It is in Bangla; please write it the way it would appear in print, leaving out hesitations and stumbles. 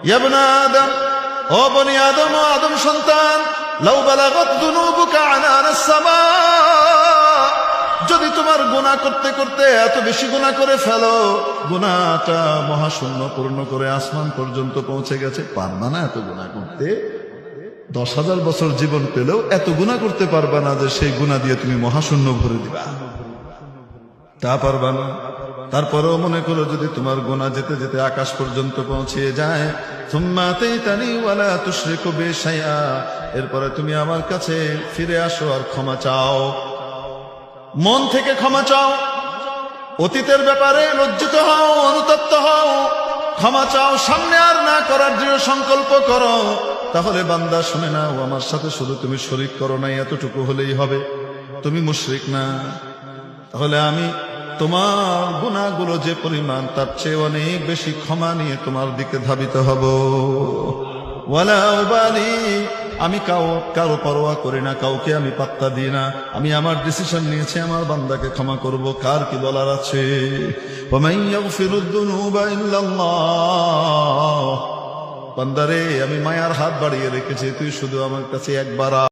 ইয়া ইবনা আদম, ও বনি আদম, ও আদম সন্তান, লাউ বালাগাত যুনুবুকা আনানাস সামা, যদি তোমার গুনাহ করতে করতে এত বেশি গুনাহ করে ফেলো, গুনাহটা মহাশূন্য পূর্ণ করে আসমান পর্যন্ত পৌঁছে গেছে, পারবা না এত গুনাহ করতে? 10,000 বছর জীবন পেলেও এত গুনাহ করতে পারবা না যে সেই গুনাহ দিয়ে তুমি মহাশূন্য ভরে দিবা, তা পারবা না। তারপরেও মনে করো যদি তোমার গুনাহ যেতে যেতে আকাশ পর্যন্ত পৌঁছে যায়, সুম্মা আতাইতানি ওয়ালা তুশরিকু বি শাইআ, এরপরে তুমি আমার কাছে ফিরে আসো আর ক্ষমা চাও, মন থেকে ক্ষমা চাও, অতীতের ব্যাপারে লজ্জিত হও, অনুতপ্ত হও, ক্ষমা চাও, সামনে আর না করার দৃঢ় সংকল্প করো। তাহলে বান্দা শুনে নাও, আমার সাথে শুধু তুমি শরীক করো নাই, এতটুকু হলেই হবে, তুমি মুশরিক না। তাহলে আমি তোমার গুনাহগুলো যে পরিমাণ তার চেয়ে অনেক বেশি ক্ষমা নিয়ে তোমার দিকে ধাবিত হব। ওয়ালা উবালি, আমি কারো পরোয়া করি না, কাউকে আমি পাত্তা দিই না, আমি আমার ডিসিশন নিয়েছি আমার বান্দাকে ক্ষমা করব, কার কি বলার আছে। ওয়ামান ইয়াগফিরুদ যুনুবা ইল্লাল্লাহ, বান্দারে আমি মায়ার হাত বাড়িয়ে রেখেছি, তুই শুধু আমার কাছে একবার